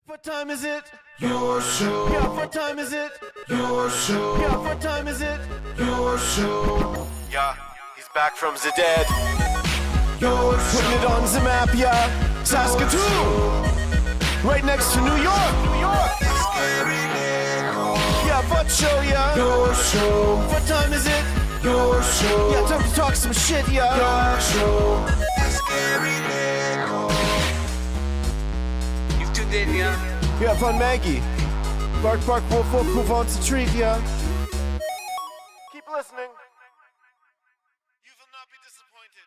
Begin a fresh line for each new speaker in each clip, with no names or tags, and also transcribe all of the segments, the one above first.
What time is it? Your show. Yeah, what time is it? Your show. Yeah, what time is it? Your show. Yeah, he's back from the dead. Your show. Putting it on the map, yeah. Saskatoon. Right next to New York. New York. Yeah, what show, yeah. Your show. What time is it? Your show. Yeah, time to talk some shit, yeah. Your show.
You've tuned in, yeah?
Yeah, von Maggie. Bark, bark, wolf, wolf, who wants a treat, yeah? Keep listening. You will not be disappointed.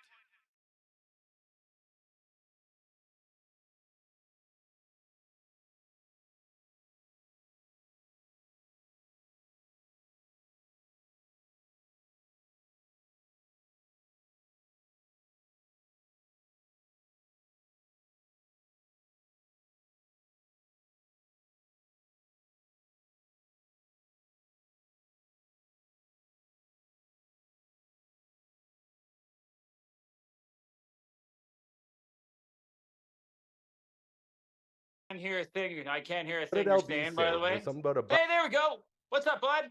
I can't hear a thing. I can't hear a
What
thing
did
you're
LB
saying,
say?
by the way.
There's something about a
Hey, there we go. What's up, bud?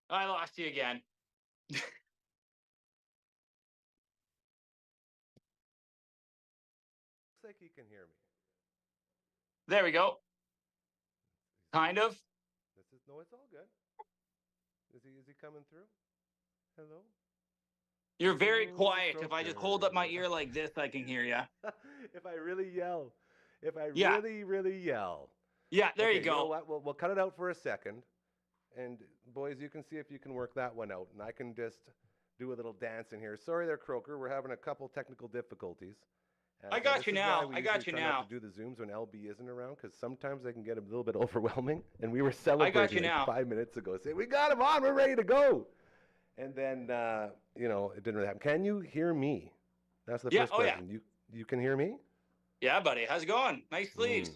I lost you again.
Looks like he can hear me.
There we go. Kind of.
No, it's all good. Is he coming through? Hello?
You're very
Hello,
quiet. If I just hold up my
Croker.
ear like this, I can hear you.
If I really yell. If I
Yeah.
really yell.
Yeah, there
Okay,
you go.
You know what? We'll cut it out for a second. And boys, you can see if you can work that one out. And I can just do a little dance in here. Sorry there, Croker. We're having a couple technical difficulties.
I got
this
you
is why
now.
we
I got
usually
you
try not
now.
to do the Zooms when LB isn't around, because sometimes they can get a little bit overwhelming. And we were celebrating like
now.
5 minutes ago, saying, we got him on, we're ready to go. And then, you know, it didn't really happen. Can you hear me? That's the
Yeah,
first
oh, yeah.
question. You can hear me?
Yeah, buddy. How's it going? Nice sleeves.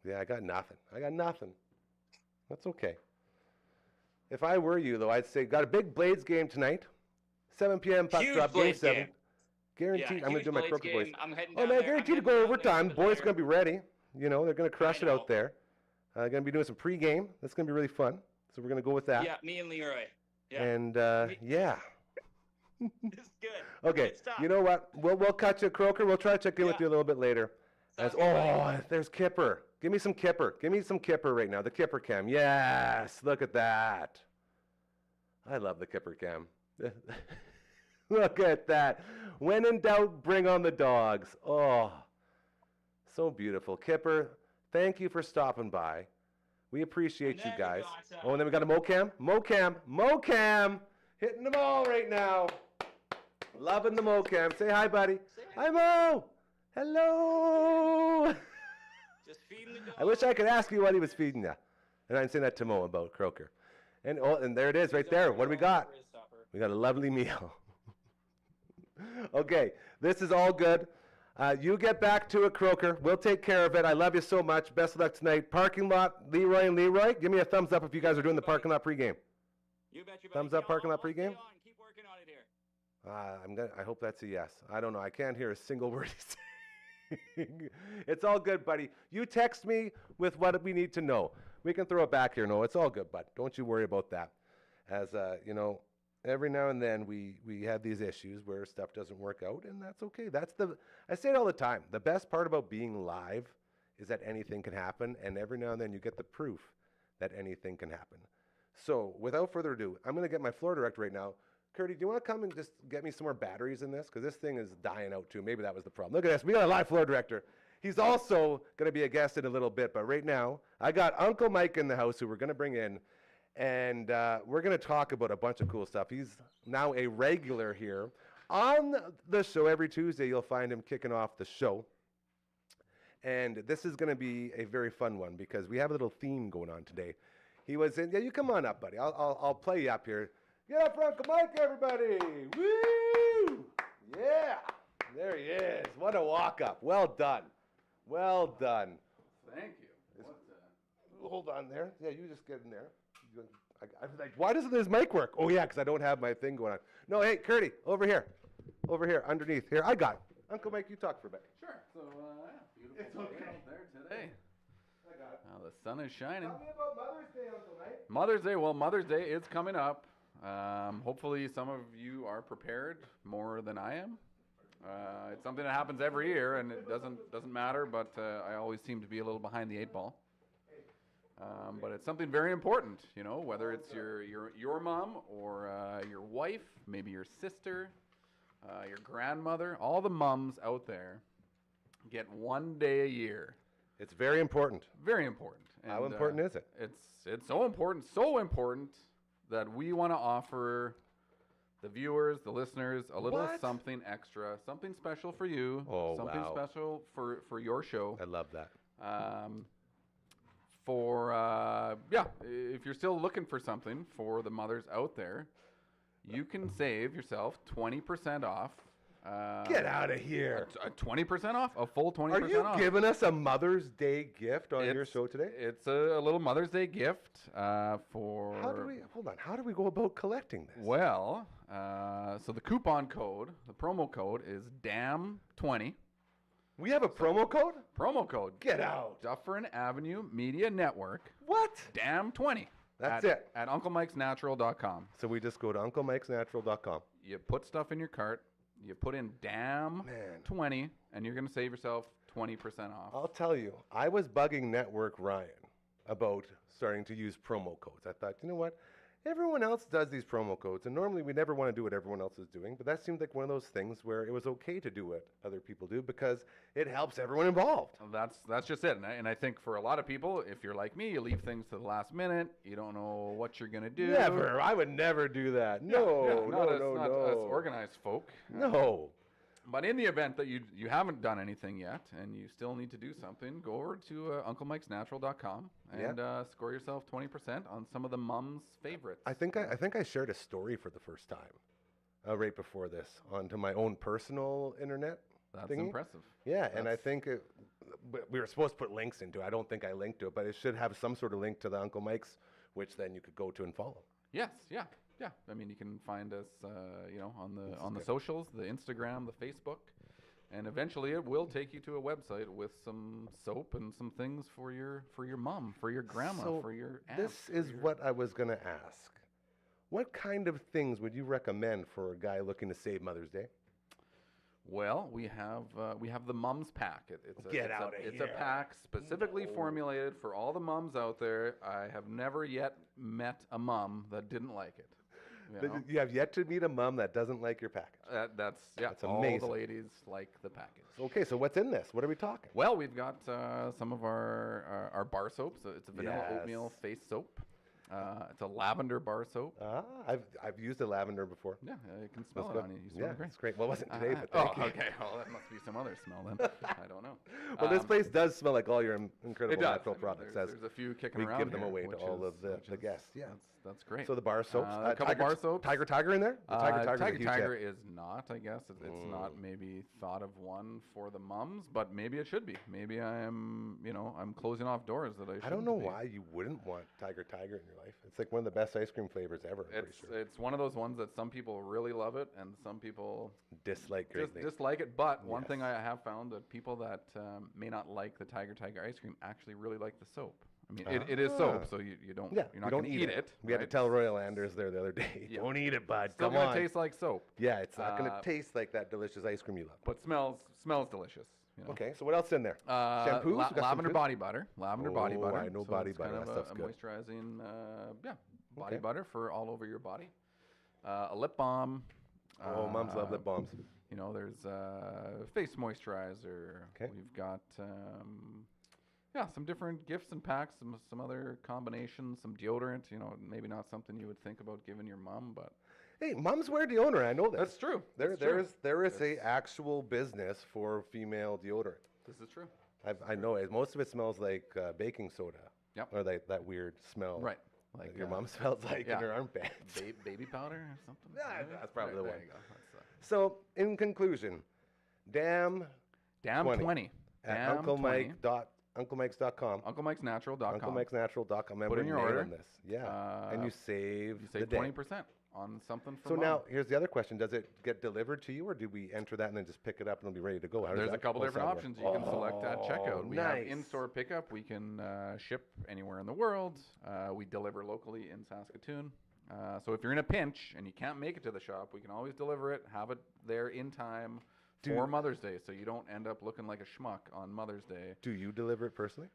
Yeah, I got nothing. That's okay. If I were you, though, I'd say, got a big Blades game tonight. 7 p.m. puck
Huge
drop, game
Blades
7.
game.
Guaranteed.
Yeah,
I'm going to
huge
do my
Blades
Croker voice.
game. I'm heading
Oh,
down
man,
there.
guaranteed to
I'm
go
heading down
overtime.
there a
Boys
bit
are going to be ready. You know, they're going to crush it
know.
out there. Going to be doing some pregame. That's going to be really fun. So we're going to go with that.
Yeah, me and Leroy. Yeah.
And, yeah.
It's good.
Okay,
Good stuff.
you know what? We'll cut you, Croker. We'll try to check in with
Yeah.
you a little bit later.
Sounds good, buddy.
There's Kipper. Give me some Kipper. Give me some Kipper right now. The Kipper cam. Yes, look at that. I love the Kipper cam. Look at that. When in doubt, bring on the dogs. Oh, so beautiful. Kipper, thank you for stopping by. We appreciate you guys. Oh, and then we got a Mocam. Mocam. Hitting them all right now. Loving the Mocam. Say hi, buddy. Hi, Mo. Hello.
Just feeding the dog.
I wish I could ask you what he was feeding you. And I'm saying that to Mo about Croker. And there it is right there. What do we got? We got a lovely meal. Okay, this is all good. You get back to it, Croker. We'll take care of it. I love you so much. Best of luck tonight. Parking lot, Leroy and Leroy. Give me a thumbs up if you guys are doing the parking lot pregame.
You bet you, buddy.
Thumbs up,
Yeah,
parking lot
I'll stay
pregame?
on. Keep working on it here.
I hope that's a yes. I don't know. I can't hear a single word he's saying. It's all good, buddy. You text me with what we need to know. We can throw it back here. No, it's all good, bud. Don't you worry about that. As, you know, every now and then we have these issues where stuff doesn't work out, and that's okay. I say it all the time. The best part about being live is that anything can happen, and every now and then you get the proof that anything can happen. So, without further ado, I'm going to get my floor director right now. Curdy, do you want to come and just get me some more batteries in this? Because this thing is dying out too. Maybe that was the problem. Look at this. We got a live floor director. He's also going to be a guest in a little bit. But right now, I got Uncle Mike in the house who we're going to bring in. And we're going to talk about a bunch of cool stuff. He's now a regular here on the show. Every Tuesday, you'll find him kicking off the show. And this is going to be a very fun one because we have a little theme going on today. He was in, yeah, you come on up, buddy. I'll play you up here. Get up for Uncle Mike, everybody. Woo! Yeah, there he is. What a walk-up. Well done. Well done.
Thank you.
Hold on there. Yeah, you just get in there. I was like, why doesn't this mic work? Oh, yeah, because I don't have my thing going on. No, hey, Curdy, over here. over here, underneath. Here, I got it. Uncle Mike, you talk for a bit.
Sure. So, beautiful
It's
day
okay.
out there today.
I got it.
The sun is shining.
Tell me about Mother's Day, Uncle Mike.
Mother's Day. Well, Mother's Day is coming up. Hopefully, some of you are prepared more than I am. It's something that happens every year, and it doesn't matter. But I always seem to be a little behind the 8 ball. But it's something very important, you know, whether it's your mom or your wife, maybe your sister, your grandmother. All the moms out there get 1 day a year.
It's very important.
Very important.
How important is it?
It's so important that we want to offer the viewers, the listeners, a little
What?
something extra, something special for you,
Oh,
something
wow.
special for your show.
I love that.
If you're still looking for something for the mothers out there, you can save yourself 20% off.
Get out of here.
20% off? A full 20%
Are you
off.
giving us a Mother's Day gift on your show today?
It's a little Mother's Day gift for...
How do we go about collecting this?
Well, so the coupon code, the promo code is DAM20.
We have a promo code?
Promo code.
Get out.
Dufferin Avenue Media Network.
What?
DAM20.
That's
at,
it.
At UncleMike'sNatural.com.
So we just go to UncleMike'sNatural.com.
You put stuff in your cart. You put in DAM20, and you're going to save yourself 20% off.
I'll tell you, I was bugging Network Ryan about starting to use promo codes. I thought, you know what? Everyone else does these promo codes, and normally we never want to do what everyone else is doing, but that seemed like one of those things where it was okay to do what other people do because it helps everyone involved.
Well, that's just it. And I think for a lot of people, if you're like me, you leave things to the last minute. You don't know what you're going to do.
Never. I would never do that. No,
not
no,
us organized folk.
No.
But in the event that you haven't done anything yet and you still need to do something, go over to UncleMike'sNatural.com and score yourself 20% on some of the mums' favorites.
I think I shared a story for the first time right before this onto my own personal internet.
That's
thingy.
impressive.
Yeah, and I think we were supposed to put links into it. I don't think I linked to it, but it should have some sort of link to the Uncle Mike's, which then you could go to and follow.
Yes, yeah. I mean, you can find us, on the socials, the Instagram, the Facebook, and eventually it will take you to a website with some soap and some things for your mom, for your grandma,
So
for your aunt.
this is what I was going to ask. What kind of things would you recommend for a guy looking to save Mother's Day?
Well, we have the mums pack. It's a pack specifically formulated for all the mums out there. I have never yet met a mum that didn't like it. You know?
You have yet to meet a mom that doesn't like your package.
That's
amazing.
All the ladies like the package.
Okay, so what's in this? What are we talking?
Well, we've got some of our bar soaps. So it's a vanilla oatmeal face soap. It's a lavender bar soap.
I've used a lavender before.
Yeah, you can smell it on you. You smell it great.
It's great. Well, it wasn't today, but thank you.
Okay. Well, that must be some other smell then. I don't know.
Well, this place does smell like all your incredible
It does.
natural
I mean,
products.
There's a few kicking
we
around
give them
here,
away to
which
all
is-
of the
which is-
guests. Yeah.
That's great.
So the bar soaps.
a couple bar soaps.
Tiger in there? The
Tiger is not, I guess. It's not maybe thought of one for the mums, but maybe it should be. Maybe I'm closing off doors that I shouldn't
I don't know
be.
why you wouldn't want Tiger in your life. It's like one of the best ice cream flavors ever. I'm pretty sure.
It's one of those ones that some people really love it and some people
Dislike
just
greatly.
dislike it. But one
Yes.
thing I have found that people that may not like the Tiger ice cream actually really like the soap. I mean, it is soap, so you don't
Yeah,
you're not
don't
going to eat it.
We had to
right?
tell Royal Anders there the other day,
Yeah.
don't eat it, bud.
Still
Come
going
on.
to taste like soap,
Yeah, it's not going to
Uh,
taste like that delicious ice cream you love.
but smells delicious. You know?
Okay, so what else in there? Shampoos? You got some
lavender
too?
body butter. Lavender body
Oh,
butter.
I know
So
body
it's
butter.
Kind
That
of
stuff's
a
good.
moisturizing, body
Okay.
butter for all over your body. A lip balm.
Oh, moms love lip balms.
You know, there's face moisturizer.
Okay.
We've got some different gifts and packs, some other combinations, some deodorant. You know, maybe not something you would think about giving your mom, but
Hey, moms wear deodorant. I know this.
that's true. That's
There
true.
is a actual business for female deodorant.
This is true.
I know it. Most of it smells like baking soda.
Yep.
Or that weird smell.
Right.
Like
Like
your mom smells like
yeah.
in her armpits.
baby powder or something.
Yeah,
Maybe?
that's probably the
there
one.
You go. That's,
So, in conclusion, damn
Damn
20.
Damn
at
20.
UncleMike'sNatural.com.
UncleMike'sNatural.com.
UncleMike'sNatural.com.
Put in your order.
This. Yeah. And you save
You
the
save
day.
20% on something for
So
Mom.
now, here's the other question. Does it get delivered to you, or do we enter that and then just pick it up and it'll be ready to go? How does
There's a
that
couple
whole
different
side work?
options you can select at checkout. We have
nice.
in-store pickup. We can ship anywhere in the world. We deliver locally in Saskatoon. So if you're in a pinch and you can't make it to the shop, we can always deliver it, have it there in time for Mother's Day, so you don't end up looking like a schmuck on Mother's Day.
Do you deliver it personally?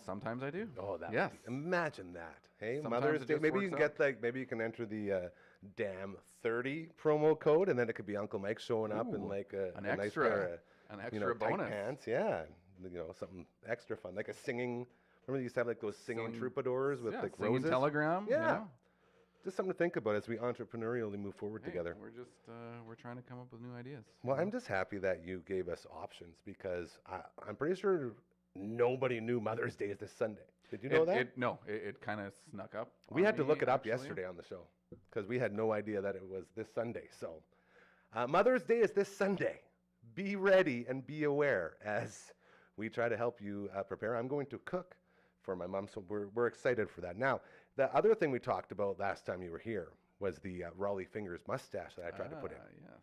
Sometimes I do.
Oh, that
yes.
would be, imagine that. Hey,
Sometimes
Mother's
it
Day.
just
Maybe you
works
can
out.
get maybe you can enter the damn 30 promo code, and then it could be Uncle Mike showing up in
Ooh,
like
an
a nice
extra-
pair of,
an
you
extra
know, tight
bonus.
pants. Yeah, something extra fun, like a singing. Remember they used to have like those singing
Singing-
troubadours with like
singing
roses.
telegram. you
Yeah.
know?
Just something to think about as we entrepreneurially move forward
Hey,
together.
We're just we're trying to come up with new ideas.
Well, I'm just happy that you gave us options because I'm pretty sure nobody knew Mother's Day is this Sunday. Did you know that?
It kind of snuck up.
We
on
had to
me,
look it up
actually.
yesterday on the show because we had no idea that it was this Sunday. So, Mother's Day is this Sunday. Be ready and be aware as we try to help you prepare. I'm going to cook for my mom, so we're excited for that. Now, the other thing we talked about last time you were here was the Raleigh Fingers mustache that I tried to put in.
Yes.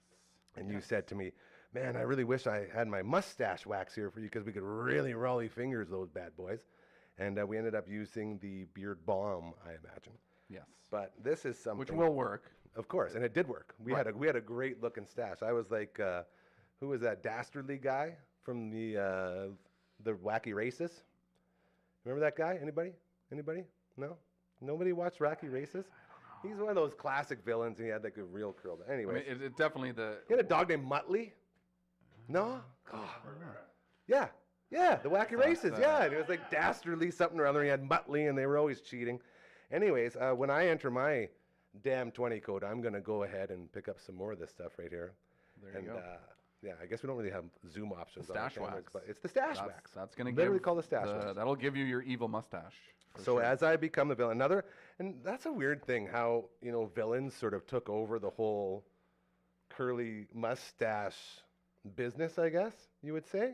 And you said to me, man, I really wish I had my mustache wax here for you because we could really Raleigh Fingers those bad boys. And we ended up using the beard balm, I imagine.
Yes.
But this is something.
Which will work.
Of course, and it did work. We had a great looking stash. I was like, who was that dastardly guy from the Wacky Races? Remember that guy? Anybody? No? Nobody watched Wacky Races? He's one of those classic villains, and he had like a real curl.
I
Anyways,
mean, it definitely the.
he had a dog named Muttley. No? Oh. Yeah, the Wacky Races, yeah. And it was like dastardly something or other. He had Muttley, and they were always cheating. Anyways, when I enter my damn 20 code, I'm going to go ahead and pick up some more of this stuff right here.
There you go.
Yeah, I guess we don't really have zoom options on our
Stash
cameras,
wax.
but it's the stash wax.
That's going to
Literally
give
called the stash wax.
That'll give you your evil mustache. for
So
sure.
as I become the villain, and that's a weird thing how, villains sort of took over the whole curly mustache business, I guess you would say,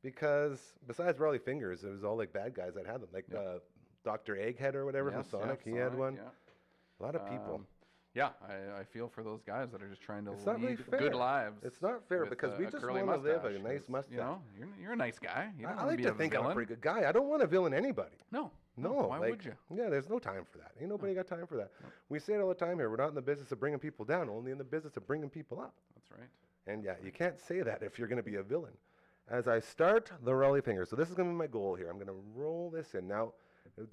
because besides Raleigh Fingers, it was all like bad guys that had them, like Dr. Egghead or whatever
Yes,
from
yeah,
Sonic, he had one.
yeah.
A lot of people.
Yeah, I feel for those guys that are just trying to
It's not really
lead
fair.
good lives.
It's not fair
with
because we
a
just
curly
want to live a
mustache,
nice
'cause,
mustache.
You know, you're a nice guy. You don't
I
wanna
like
be
to
a
think I'm a
villain.
pretty good guy. I don't want to villain anybody.
No.
No,
Why
like,
would you?
Yeah, there's no time for that. Ain't nobody got time for that. We say it all the time here. We're not in the business of bringing people down, only in the business of bringing people up.
That's right.
And yeah, you can't say that if you're going to be a villain. As I start the Raleigh Fingers, so this is going to be my goal here. I'm going to roll this in. Now,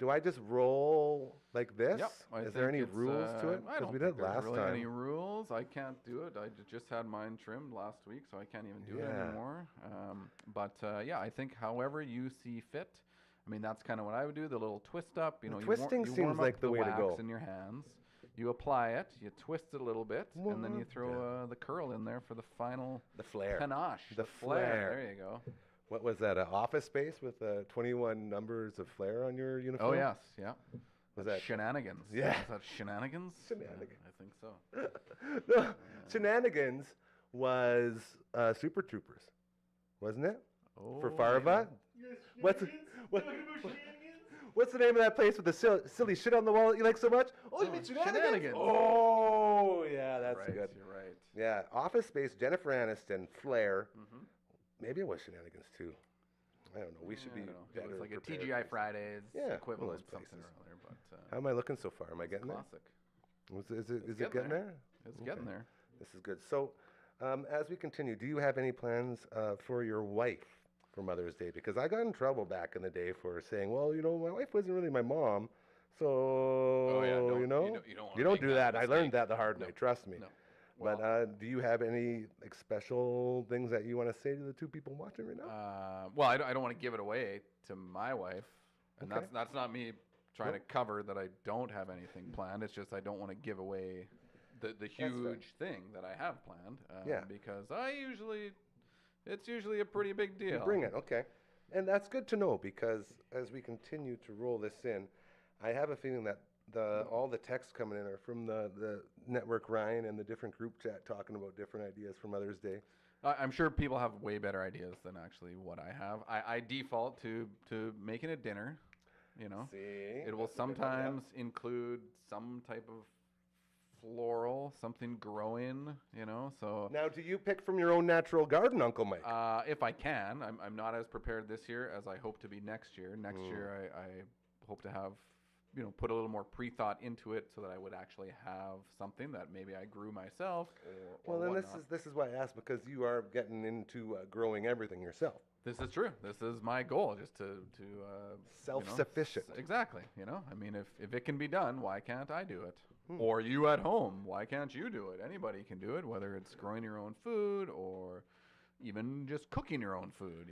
do I just roll like this?
Yep. I
Is there
think
any
it's,
rules to it?
I
'Cause
don't
we
think
did
there's
last
really
time.
any rules. I can't do it. I just had mine trimmed last week, so I can't even do it
Yeah.
anymore. But yeah, I think however you see fit. I mean, that's kind of what I would do. The little twist up. You know,
twisting
you
seems
warm
like
up
the way to
wax
go.
in your hands. You apply it. You twist it a little bit, and then you throw the curl in there for the final
The flair.
panache.
The flair.
There you go.
What was that? Office Space with 21 numbers of flair on your uniform?
Oh yes, yeah.
Was that
Shenanigans?
Yeah.
Was that shenanigans?
Shenanigans.
Yeah, I think so.
No, Shenanigans was Super Troopers, wasn't it?
Oh,
For Farva? What's the name of that place with the silly shit on the wall that you like so much? Oh, you mean Shenanigans?
Shenanigans.
Oh, yeah, that's
right,
good.
You're right.
Yeah, Office Space, Jennifer Aniston, Flair.
Mm-hmm.
Maybe it was Shenanigans too. I don't know. We should be
It
better.
was like a
prepared.
TGI Fridays
Yeah, one of
equivalent,
those
something
places.
or other. But
How am I looking so far? Am I
it's
getting there?
classic.
Is it
getting
getting
there.
there?
It's getting there.
This is good. So, as we continue, do you have any plans for your wife for Mother's Day? Because I got in trouble back in the day for saying, well, my wife wasn't really my mom. So,
don't-
you
you
know,
don't- you don't wanna
you don't
make
do
that
that. I learned
mistake.
that the hard way, trust me.
No.
But
Well,
do you have any special things that you want to say to the two people watching right now?
well, I don't want to give it away to my wife, and
Okay.
that's not me trying to cover that I don't have anything planned. It's just I don't want to give away the huge thing that I have planned.
Yeah.
Because it's usually a pretty big deal.
You bring it, okay. And that's good to know because as we continue to roll this in, I have a feeling that all the texts coming in are from the Network Ryan and the different group chat talking about different ideas for Mother's Day.
I'm sure people have way better ideas than actually what I have. I default to making a dinner. You know,
See?
it will sometimes include some type of floral, something growing, so.
Now, do you pick from your own natural garden, Uncle Mike?
If I can. I'm not as prepared this year as I hope to be next year. Next year, I hope to have, put a little more pre-thought into it so that I would actually have something that maybe I grew myself. Or
Well, then
whatnot.
this is why I asked, because you are getting into growing everything yourself.
This is true. This is my goal, just to
Self-sufficient.
Exactly. I mean, if it can be done, why can't I do it? Or you at home, why can't you do it? Anybody can do it, whether it's growing your own food or even just cooking your own food.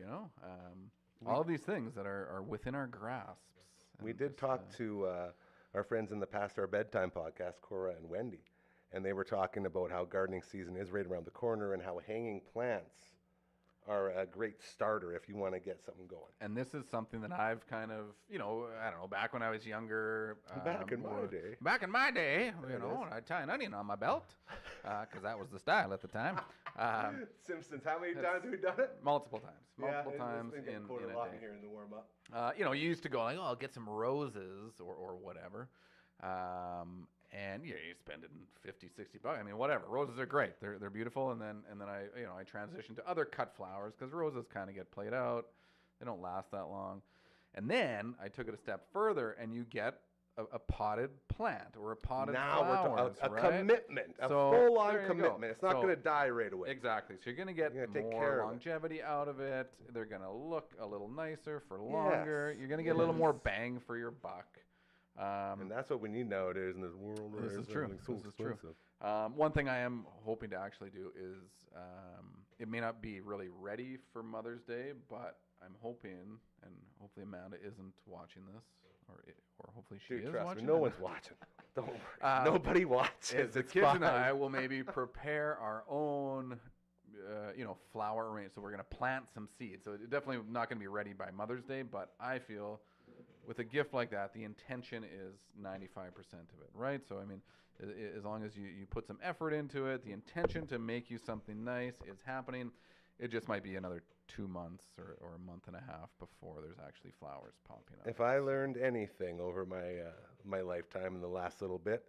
All of these things that are within our grasps.
We
And
did
just,
talk to our friends in the Past Our Bedtime podcast, Cora and Wendy, and they were talking about how gardening season is right around the corner and how hanging plants are a great starter if you want to get something going.
And this is something that I've kind of, I don't know, back when I was younger.
Back in my day.
Back in my day,
There it is.
I'd tie an onion on my belt because that was the style at the time.
Simpsons, how many times have we done it?
Multiple times. Multiple
Yeah,
times
this thing
in
got quoted
a
a lot
day.
here in the warm-up.
You used to go like, I'll get some roses or whatever. And you spend it in 50, 60 bucks. I mean, whatever. Roses are great. They're beautiful. And then I transitioned to other cut flowers because roses kind of get played out. They don't last that long. And then I took it a step further, and you get a potted plant or a potted
Now
flowers,
we're talking a
right?
commitment, a
So,
full-on
there you go.
commitment. It's not
So-
going to die right away.
Exactly. So you're going to get
You're gonna take care
more
of it.
longevity out of it. They're going to look a little nicer for longer.
Yes.
You're going to get a little more
Yes.
bang for your buck.
And that's what we need nowadays in this world. where
This is true.
everything's so
This is true.
expensive.
One thing I am hoping to actually do is it may not be really ready for Mother's Day, but I'm hoping, and hopefully Amanda isn't watching this, or hopefully she
Dude,
is
trust me,
watching.
no
it.
one's watching. Don't worry. Nobody watches.
Is the
It's
kids
fine.
and I will maybe prepare our own, flower arrange. So we're going to plant some seeds. So it's definitely not going to be ready by Mother's Day, but I feel with a gift like that, the intention is 95% of it, right? So, I mean, as long as you put some effort into it, the intention to make you something nice is happening. It just might be another 2 months or a month and a half before there's actually flowers popping up.
If I learned anything over my lifetime in the last little bit,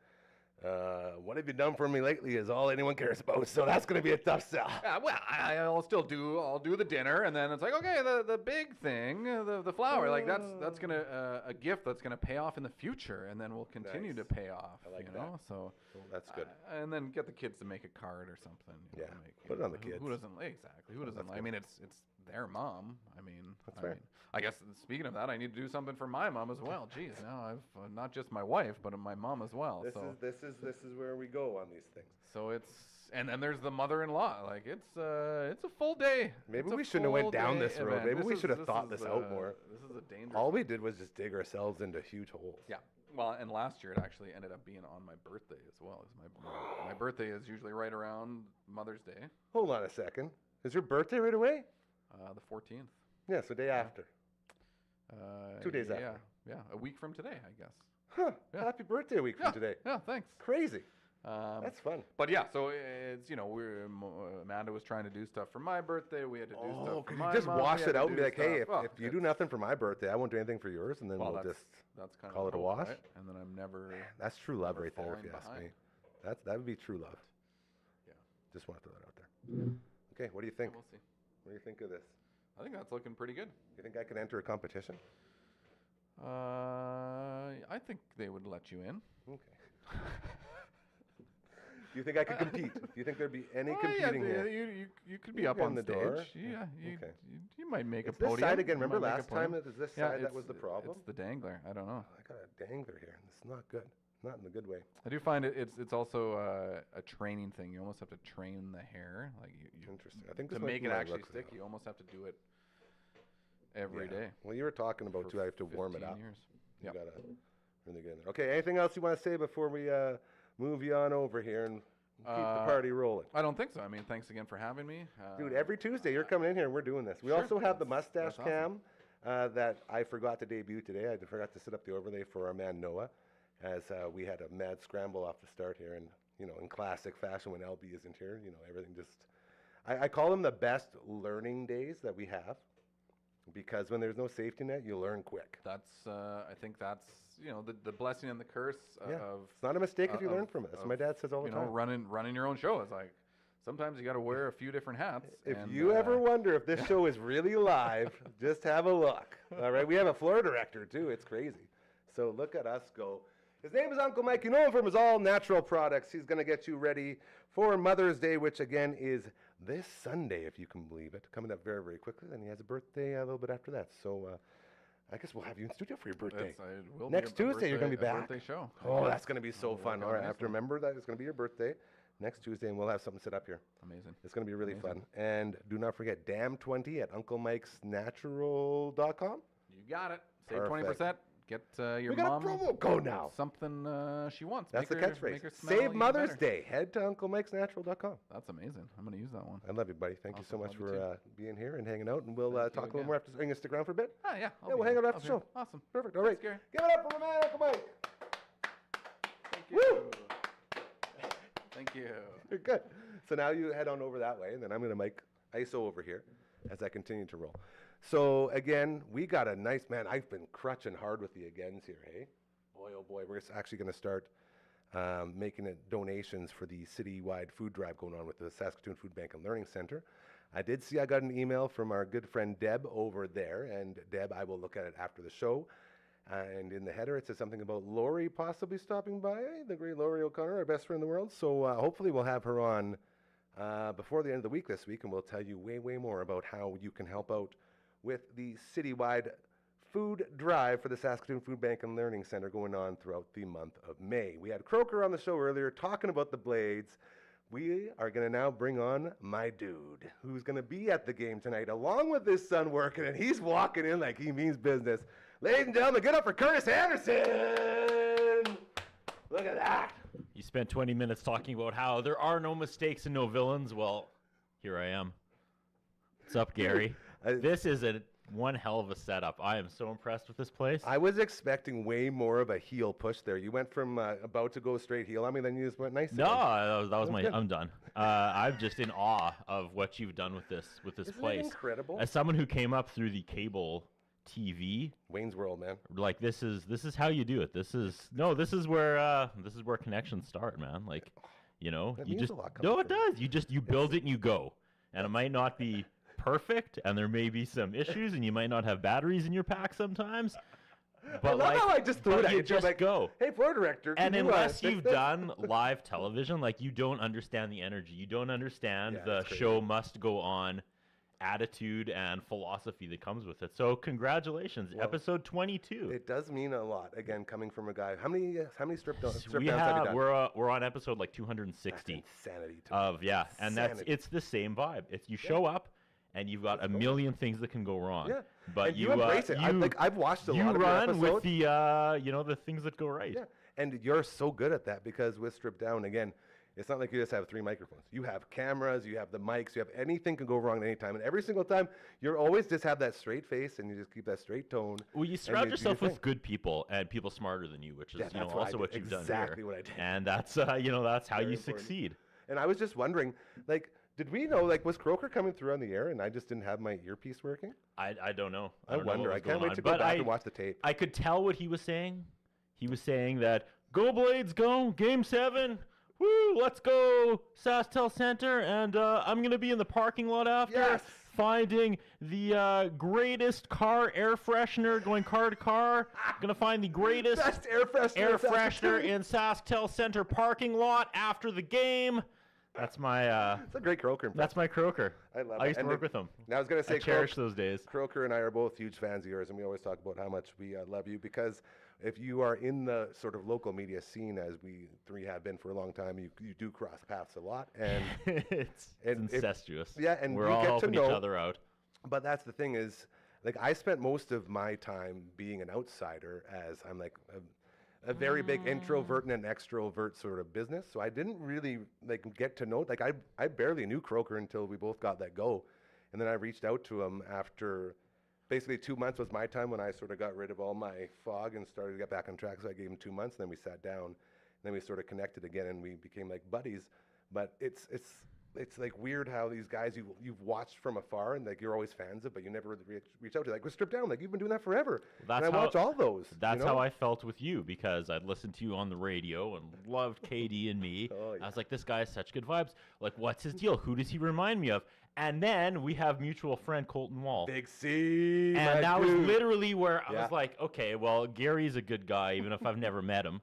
what have you done for me lately is all anyone cares about. So that's going to be a tough sell.
Well, I'll do the dinner, and then it's like, okay, the big thing, the flower, like that's gonna a gift that's gonna pay off in the future, and then will continue to
Nice.
pay off.
I like
you
that.
know, so
That's good.
and then get the kids to make a card or something. you know,
Yeah, put it on the kids.
Who doesn't exactly? Who doesn't?
That's
I
good.
mean, it's their mom. I mean,
That's fair.
I guess speaking of that, I need to do something for my mom as well. Jeez, now I've not just my wife, but my mom as well.
This
so
is where we go on these things.
so it's and then there's the mother-in-law. Like it's a full day.
Maybe
It's a
we shouldn't have went down
full-day
this road.
event.
Maybe
This
we
is-
should have thought this out more.
This is a dangerous.
All we did was just dig ourselves into huge holes.
Yeah. Well, and last year it actually ended up being on my birthday as well. My birthday is usually right around Mother's Day,
Hold on a second. Is your birthday right away?
the 14th.
Yeah, so day after. 2 days
yeah,
after.
Yeah, a week from today, I guess.
Huh.
Yeah.
Happy birthday week from today.
Yeah, thanks.
Crazy.
That's
That's fun.
But yeah, so it's Amanda was trying to do stuff for my birthday. We had to do
Oh,
stuff for
could
my
you just
mom.
wash
We had
it
to
out and
do
be like, hey,
stuff. Well,
if you do nothing for my birthday, I won't do anything for yours, and then
well,
we'll
that's
just
kind
call
of
it a
the hope,
wash?
right? And then I'm never.
That's true love
never
right there, if
falling
you ask
behind.
me. That would be true love.
Yeah.
Just want to throw that out there. Okay, what do you think?
We'll see.
What do you think of this?
I think that's looking pretty good.
You think I can enter a competition?
I think they would let you in.
Okay. Do you think I could compete? Do you think there'd be any
Oh,
competing
yeah,
here?
you could be
You
up
get
on
in the
stage.
door.
Yeah,
Okay.
you might make
It's
a podium.
this side again.
You
Remember
might make a
last time
podium.
it was this
Yeah,
side that was the problem?
It's the dangler. I don't know.
I got a dangler here, and it's not good. Not in the good way.
I do find it's also a training thing. You almost have to train the hair, like you
Interesting. I think
to
this might
make
be
it
my
actually
look
stick.
now.
You almost have to do it every
Yeah.
day.
Well, you were talking about
for
too. I have to warm it
15
up.
Years.
You
Yep.
gotta really get in there. Okay. Anything else you want to say before we move you on over here and keep the party rolling?
I don't think so. I mean, thanks again for having me.
Dude, every Tuesday you're coming in here and we're doing this. We
Sure,
also have the
that's
mustache
awesome.
cam that I forgot to debut today. I forgot to set up the overlay for our man Noah, as we had a mad scramble off the start here. And in classic fashion, when LB isn't here, everything just. I call them the best learning days that we have, because when there's no safety net, you learn quick.
That's I think that's the blessing and the curse of
It's not a mistake if you learn
of-
from it. That's
of,
what my dad says all the time.
running your own show. It's like sometimes you got to wear a few different hats.
If
and,
you ever wonder if this show is really live, just have a look. All right, we have a floor director too. It's crazy. So look at us go. His name is Uncle Mike. You know him from his all natural products. He's going to get you ready for Mother's Day, which again is this Sunday, if you can believe it. Coming up very, very quickly. Then he has a birthday a little bit after that. So I guess we'll have you in studio for your birthday.
it will
Next
be a
Tuesday, you're going to be
birthday- a
back.
Birthday show.
Oh, that's going to be so
We'll
fun.
work
All
on
right, I have to
this one.
remember that it's going to be your birthday next Tuesday, and we'll have something set up here.
Amazing.
It's going to be really
Amazing.
fun. And do not forget, Damn20 at UncleMike'sNatural.com.
You got it. Save
Perfect.
20%. Get your
We got a
mom
promo code now.
something she wants.
That's
Make
the
her-
catchphrase.
make her smell
Save
even
Mother's
better.
Day. Head to UncleMike'sNatural.com.
That's amazing. I'm going to use that one.
I love you, buddy. Thank you so
Awesome.
much
Love you
for being here and hanging out. And we'll
Thank
talk
you
a little
again.
more after. Are you going to stick around for a bit?
Ah, yeah.
Yeah,
I'll
we'll
be
hang
here.
out after
I'll
the
be here.
show.
Awesome.
Perfect. All right.
Thanks, Gary.
Give it up for my man, Uncle Mike.
Thank you.
Woo!
Thank you.
You're good. So now you head on over that way, and then I'm going to make ISO over here as I continue to roll. So again, we got a nice man. I've been crutching hard with the agains here, hey? Boy, oh boy, we're actually going to start making donations for the citywide food drive going on with the Saskatoon Food Bank and Learning Center. I did see I got an email from our good friend Deb over there, and Deb, I will look at it after the show. And in the header, it says something about Lori possibly stopping by, the great Lori O'Connor, our best friend in the world. So hopefully we'll have her on before the end of the week this week, and we'll tell you way, way more about how you can help out with the citywide food drive for the Saskatoon Food Bank and Learning Center going on throughout the month of May. We had Croker on the show earlier talking about the Blades. We are going to now bring on my dude, who's going to be at the game tonight, along with his son working, and he's walking in like he means business. Ladies and gentlemen, get up for Curtis Anderson! Look at that.
You spent 20 minutes talking about how there are no mistakes and no villains. Well, here I am. What's up, Gary? This is one hell of a setup. I am so impressed with this place.
I was expecting way more of a heel push there. You went from about to go straight heel. I mean, then you just went nice.
No,
again.
that was my.
good.
I'm done. I'm just in awe of what you've done with this
Isn't it
place.
incredible?
As someone who came up through the cable TV,
Wayne's World, man.
like this is how you do it. This is where connections start, man. Like, you know,
That
you
means
just
a lot coming
no, it
from you.
does. You build it and you go, and it might not be perfect, and there may be some issues, and you might not have batteries in your pack sometimes. But
I love how I just threw
but
it at
you
you.
just
Like,
go.
hey, floor director.
And
can you,
unless
fix
you've
this?
done live television, like you don't understand the energy. You don't understand
Yeah,
the
it's crazy.
show must go on attitude and philosophy that comes with it. So congratulations,
Well,
episode 22.
It does mean a lot. Again, coming from a guy. How many strip downs have
we
you
have
done?
we're on episode like
That's
260
insanity to me.
of and that's
Insanity.
it's the same vibe. It's you show up and you've got a million things that can go wrong.
Yeah.
But
And you embrace it. I've watched a
you
lot of your
run with
episodes.
the the things that go right.
Yeah, and you're so good at that because with Strip Down, again, it's not like you just have 3 microphones. You have cameras, you have the mics, you have anything can go wrong at any time. And every single time, you're always just have that straight face and you just keep that straight tone.
Well, you
and
surround
do your
yourself
thing.
with good people and people smarter than you, which is
Yeah, that's what I
also
did.
what you've done
Exactly
here.
what I did.
And that's that's how
Very
you
important.
succeed.
And I was just wondering, like, did we know, like, was Croker coming through on the air and I just didn't have my earpiece working?
I don't know.
I
don't know what
wonder.
was
I can't
going
wait
on.
to go
But
back and watch the tape.
I could tell what he was saying. He was saying that go Blades, go Game 7. Woo! Let's go SaskTel Center, and I'm gonna be in the parking lot after.
Yes!
Finding the greatest car air freshener, going car to car. Gonna find the greatest
Best air freshener.
air
in
freshener
Saskatoon.
in SaskTel Center parking lot after the game. That's my
It's a great Croker impression.
that's my Croker.
I love
I
it.
used to
And
work
the-
with him.
Now I was going to say,
I cherish those days.
Croker and I are both huge fans of yours, and we always talk about how much we love you because if you are in the sort of local media scene, as we 3 have been for a long time, you do cross paths a lot. And
it's
and if-
incestuous.
yeah, and
we're
you
all
get to
helping each
know-
other out.
but that's the thing is, like, I spent most of my time being an outsider as I'm like a very big introvert and an extrovert sort of business. So I didn't really like get to know, like I barely knew Croker until we both got that go. And then I reached out to him after basically 2 months was my time when I sort of got rid of all my fog and started to get back on track. So I gave him 2 months, and then we sat down, and then we sort of connected again, and we became like buddies. But it's it's like weird how these guys you've watched from afar and like you're always fans of, but you never really reach out to. Like, we're stripped down. Like, you've been doing that forever.
That's
and I watch all those.
That's how I felt with you, because I'd listened to you on the radio and loved KD and me.
Oh, yeah.
I was like, this guy has such good vibes. Like, what's his deal? Who does he remind me of? And then we have mutual friend Colton Wall.
Big C.
And that was literally where I
Yeah.
was like, okay, well, Gary's a good guy, even if I've never met him,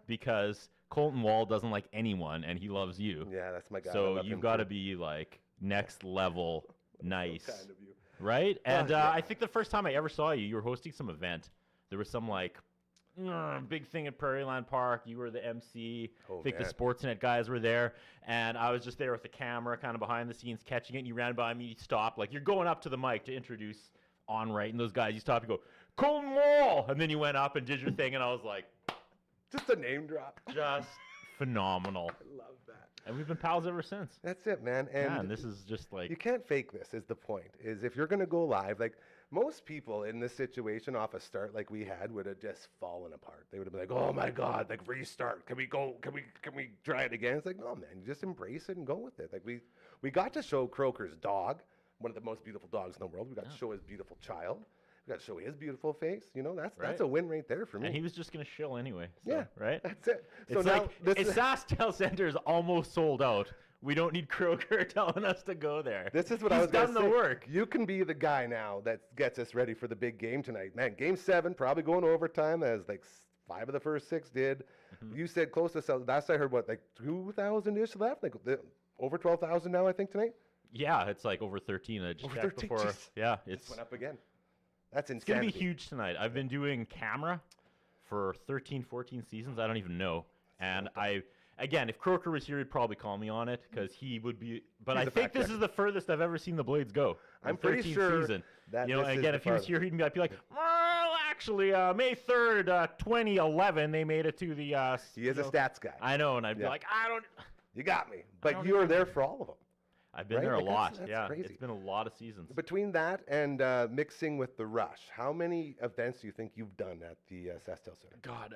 because Colton Wall doesn't like anyone, and he loves you.
Yeah, that's my guy. I
So
love
you've
him
got to
too.
be like next level nice,
So kind of you.
right? And
yeah.
I think the first time I ever saw you, you were hosting some event. There was some like big thing at Prairie Land Park. You were the MC.
Oh,
I think the
man.
Sportsnet guys were there, and I was just there with the camera, kind of behind the scenes, catching it. And you ran by me, you stopped, like you're going up to the mic to introduce On Right, and those guys, you stop, you go, Colton Wall, and then you went up and did your thing, and I was like,
Just a name drop.
just phenomenal.
I love that.
And we've been pals ever since.
That's it, man. And
Yeah, and this is just like
you can't fake this, is the point. Is if you're going to go live, like most people in this situation off a start like we had would have just fallen apart. They would have been like, oh my God, like restart. Can we go? Can we try it again? It's like, no, man, you just embrace it and go with it. Like we got to show Croker's dog, one of the most beautiful dogs in the world. We got to show his beautiful child. We got to show his beautiful face. You know, that's
Right.
a win right there for me.
and he was just gonna shill anyway. So,
yeah,
right.
That's it. So
It's
now
like
this
if
is,
SaskTel Center is almost sold out. We don't need Croker telling us to go there.
this is what
He's
I was gonna
done the
say.
work.
You can be the guy now that gets us ready for the big game tonight. Man, game 7, probably going overtime, as like 5 of the first 6 did.
Mm-hmm.
You said close to, last I heard, what, like 2,000-ish left? Like over 12,000 now, I think, tonight?
Yeah, it's like over 13. I just
Over
checked
13,
before.
jeez.
Yeah,
Just
it's
went up again. That's
it's gonna
insanity.
be huge tonight. I've been doing camera for 13, 14 seasons. I don't even know. And again, if Croker was here, he'd probably call me on it because he would be. But
He's
I
the
think
fact
this
checker.
is the furthest I've ever seen the Blades go.
I'm
in
pretty
13th
sure
season.
that
You know,
this
and
is
again,
the
if he was
farthest.
here, he'd be like, well, actually, May 3rd, 2011, they made it to the.
He is a stats guy.
I know, and I'd be
Yeah.
like, I don't.
You got me. But
don't
you were
even-
there for all of them.
I've been
Right?
there a
Like, that's-
lot.
that's
Yeah,
crazy.
it's been a lot of seasons.
Between that and mixing with the Rush, how many events do you think you've done at the SaskTel Center?
God,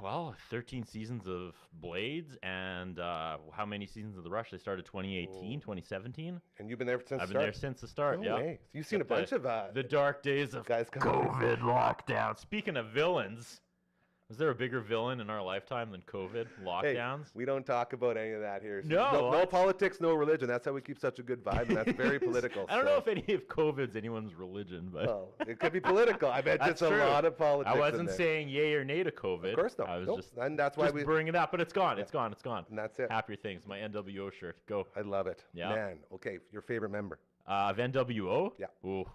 well, 13 seasons of Blades, and how many seasons of The Rush? They started 2018, 2017.
And you've been there since
I've
the
been there
start?
since the start.
No
yeah,
way. So you've seen a
But
bunch of
the dark days of
guys coming.
COVID lockdown. Speaking of villains, was there a bigger villain in our lifetime than COVID
Hey,
lockdowns?
we don't talk about any of that here.
No,
no
what?
politics, no religion. That's how we keep such a good vibe, and that's very political.
I don't know if any of COVID's anyone's religion, but
Well, it could be political. I bet
That's
just
true.
a lot of politics.
I
in
wasn't
there.
saying yay or nay to COVID.
Of course not.
I was
Nope.
just
And that's why we.
bring it up, but it's gone. It's gone. It's gone.
And that's it.
Happier things. My NWO shirt. Go.
I love it.
Yeah.
Man. Okay. Your favorite member?
Of NWO?
Yeah.
Ooh.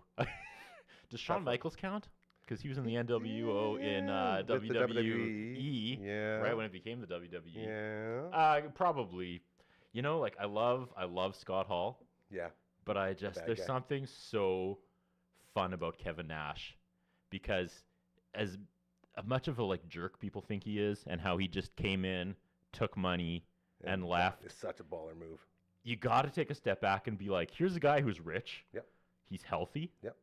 Does Shawn Michaels count? Because he was in the NWO in
Yeah, with the
WWE.
Yeah.
Right when it became the WWE.
Yeah.
Probably. You know, like I love Scott Hall,
Yeah.
but
bad
there's
guy.
something so fun about Kevin Nash, because as much of a like jerk people think he is, and how he just came in, took money, and left.
It's such a baller move.
You got to take a step back and be like, here's a guy who's rich.
Yep.
He's healthy.
Yep.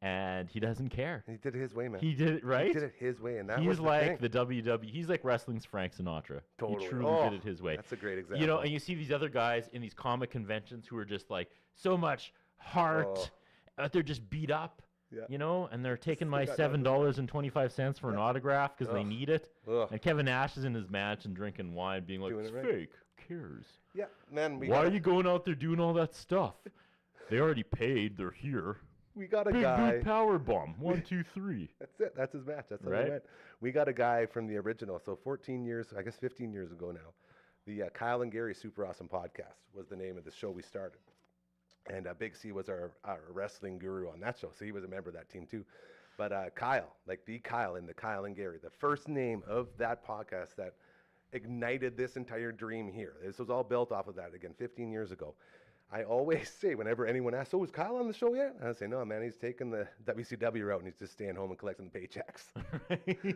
And he doesn't care.
And he did it his way, man.
He did it right.
He did it his way, and that was
He's
the
like
thing.
the WWE. He's like wrestling's Frank Sinatra.
Totally.
He truly
Oh,
did it his way.
That's a great example.
You know, and you see these other guys in these comic conventions who are just like so much heart, but they're just beat up.
Yeah.
You know, and they're taking my
got
$7.25 for an autograph because they
Ugh.
need it.
Ugh.
And Kevin Nash is in his mansion drinking wine, being like,
Doing
"It's
it right.
fake. Who cares?
Yeah, man.
Why are you going out there doing all that stuff? They already paid. They're here.
We got a
Big
guy.
boot power bomb. 1, 2, 3.
That's it. That's his match. That's how
Right?
they went. We got a guy from the original. So 14 years, I guess 15 years ago now, the Kyle and Gary Super Awesome Podcast was the name of the show we started. And Big C was our wrestling guru on that show. So he was a member of that team too. But Kyle, like the Kyle in the Kyle and Gary, the first name of that podcast that ignited this entire dream here. This was all built off of that, again, 15 years ago. I always say, whenever anyone asks, so is Kyle on the show yet? And I say, no, man, he's taking the WCW route and he's just staying home and collecting the paychecks.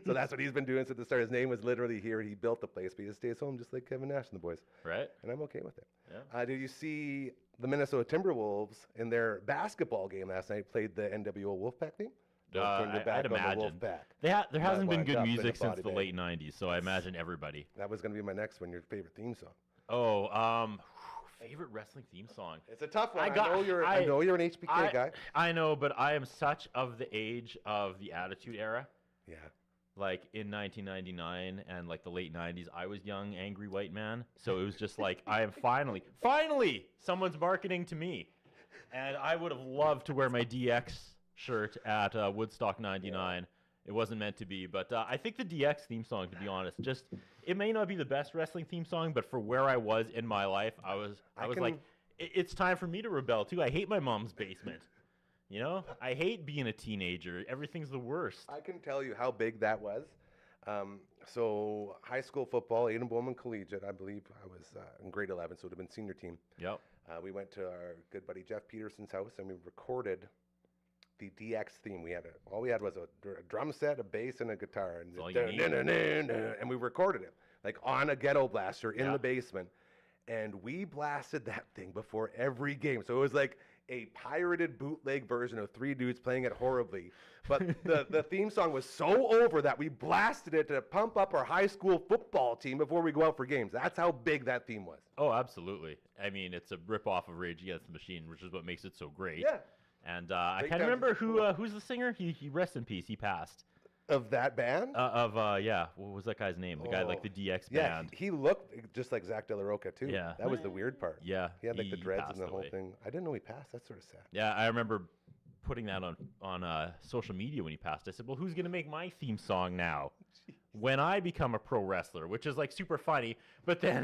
So that's what he's been doing since the start. His name was literally here. He built the place, but he just stays home just like Kevin Nash and the boys.
Right?
And I'm okay with it.
Yeah.
Did you see the Minnesota Timberwolves in their basketball game last night played the NWO Wolfpack theme? Turned their back
I'd
on the
imagine.
Wolfpack.
There hasn't been
wound
good
up in a
music since
body
the
bag.
late 90s, so I imagine everybody.
That was going to be my next one, your favorite theme song.
Oh, Favorite wrestling theme song?
It's a tough one.
I
I,
got-
know you're. I,
I-
know you're an HBK guy.
I know, but I am such of the age of the Attitude Era.
Yeah.
Like in 1999 and like the late 90s, I was young, angry white man. So it was just like, I am finally, someone's marketing to me. And I would have loved to wear my DX shirt at Woodstock 99. It wasn't meant to be, but I think the DX theme song, to be honest, just, it may not be the best wrestling theme song, but for where I was in my life, I was like, it's time for me to rebel too. I hate my mom's basement. You know, I hate being a teenager. Everything's the worst.
I can tell you how big that was. So high school football, Aidan Bowman Collegiate, I believe I was in grade 11, so it would have been senior team.
Yep.
We went to our good buddy Jeff Peterson's house and we recorded the DX theme. All we had was a drum set, a bass, and a guitar, and
all you need.
and we recorded it like on a ghetto blaster in
Yeah.
the basement, and we blasted that thing before every game. So it was like a pirated bootleg version of three dudes playing it horribly. But the theme song was so over that we blasted it to pump up our high school football team before we go out for games. That's how big that theme was.
Oh, absolutely. I mean, it's a ripoff of Rage Against the Machine, which is what makes it so great.
Yeah.
And I
Big
can't
time.
remember who's the singer. He rest in peace. He passed.
Of that band?
Yeah. What was that guy's name? The guy like the DX
Yeah,
band.
he looked just like Zach De La Roca too.
Yeah.
That was the weird part.
Yeah.
He had like the dreads
passed
and the whole
away.
thing. I didn't know he passed. That's sort of sad.
Yeah, I remember putting that on social media when he passed. I said, "Well, who's gonna make my theme song now?" When I become a pro wrestler, which is like super funny, but then